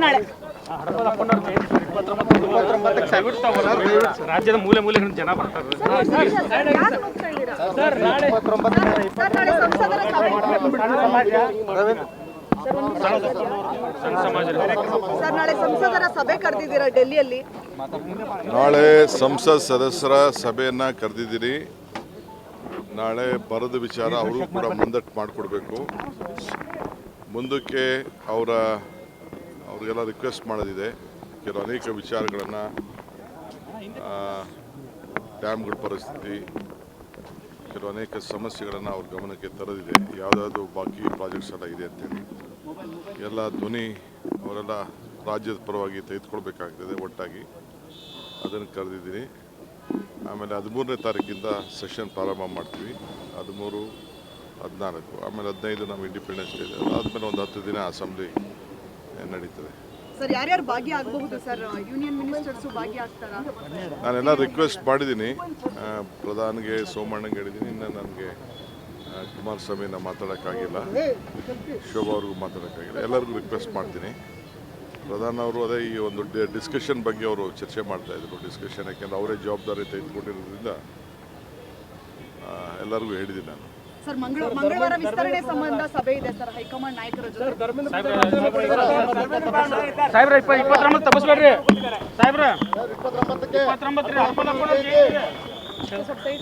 ನಾಳೆ ರಾಜ್ಯದ ಮೂಲೆ ಮೂಲೆ ಜನ ಬರ್ತಾರೆ. ಸರ್ ನಾಳೆ ಸಂಸದರ ಸಭೆ ಕರೆದಿದ್ದೀರಾ ಡೆಲ್ಲಿಯಲ್ಲಿ? ನಾಳೆ ಸಂಸತ್ ಸದಸ್ಯರ ಸಭೆಯನ್ನು ಕರೆದಿದ್ದೀರಿ. ನಾಳೆ ಬರದ ವಿಚಾರ ಅವರು ಕೂಡ ಮುಂದಟ್ಟು ಮಾಡಿಕೊಡ್ಬೇಕು. ಮುಂದಕ್ಕೆ ಅವ್ರಿಗೆಲ್ಲ ರಿಕ್ವೆಸ್ಟ್ ಮಾಡೋದಿದೆ. ಕೆಲವು ಅನೇಕ ವಿಚಾರಗಳನ್ನು ಡ್ಯಾಮ್ಗಳ ಪರಿಸ್ಥಿತಿ, ಕೆಲವು ಅನೇಕ ಸಮಸ್ಯೆಗಳನ್ನು ಅವ್ರ ಗಮನಕ್ಕೆ ತರದಿದೆ. ಯಾವುದಾದ್ರು ಬಾಕಿ ಪ್ರಾಜೆಕ್ಟ್ಸ್ ಎಲ್ಲ ಇದೆ ಅಂತೇಳಿ ಎಲ್ಲ ಧ್ವನಿ ಅವರೆಲ್ಲ ರಾಜ್ಯದ ಪರವಾಗಿ ತೆಗೆದುಕೊಳ್ಬೇಕಾಗ್ತದೆ. ಒಟ್ಟಾಗಿ ಅದನ್ನು ಕರೆದಿದ್ದೀನಿ. ಆಮೇಲೆ 13ನೇ ತಾರೀಕಿಂದ ಸೆಷನ್ ಪ್ರಾರಂಭ ಮಾಡ್ತೀವಿ. 13, 14, ಆಮೇಲೆ 15 ನಮ್ಮ ಇಂಡಿಪೆಂಡೆನ್ಸ್ ಡೇ ಇದೆ. ಅದಾದಮೇಲೆ ಒಂದು 10 ದಿನ ಅಸೆಂಬ್ಲಿ ನಡೀತದೆ. ಸರ್ ಯಾರ್ಯಾರು ಭಾಗಿಯಾಗಬಹುದು ಸರ್? ಯೂನಿಯನ್ ಮಿನಿಸ್ಟರ್ಸು ಭಾಗಿಯಾಗ್ತಾರಾ? ನಾನೆಲ್ಲ ರಿಕ್ವೆಸ್ಟ್ ಮಾಡಿದ್ದೀನಿ. ಪ್ರಧಾನಿಗೆ, ಸೋಮಣ್ಣಗೆ ಹೇಳಿದ್ದೀನಿ. ಇನ್ನು ನನಗೆ ಕುಮಾರಸ್ವಾಮಿನ ಮಾತಾಡೋಕ್ಕಾಗಿಲ್ಲ, ಶೋಭಾ ಅವ್ರಿಗೂ ಮಾತಾಡೋಕ್ಕಾಗಿಲ್ಲ. ಎಲ್ಲರಿಗೂ ರಿಕ್ವೆಸ್ಟ್ ಮಾಡ್ತೀನಿ. ಪ್ರಧಾನ ಅವರು ಅದೇ ಈ ಒಂದು ಡಿಸ್ಕಷನ್ ಬಗ್ಗೆ ಅವರು ಚರ್ಚೆ ಮಾಡ್ತಾಯಿದ್ರು. ಡಿಸ್ಕಷನ್ ಯಾಕೆಂದರೆ ಅವರೇ ಜವಾಬ್ದಾರಿ ತೆಗೆದುಕೊಂಡಿರೋದ್ರಿಂದ ಎಲ್ಲರಿಗೂ ಹೇಳಿದ್ದೀನಿ ನಾನು. ಸರ್ ಮಂಗಳವಾರ ವಿಸ್ತರಣೆ ಸಂಬಂಧ ಸಭೆ ಇದೆ ಸರ್ ಹೈಕಮಾಂಡ್ ನಾಯಕರ ಜೊತೆ. ಸಾಹೇಬ್ರ 29 ತಪ್ಪಿಸ್ಬೇಡ್ರಿ ಸಾಹೇಬ್ರ 29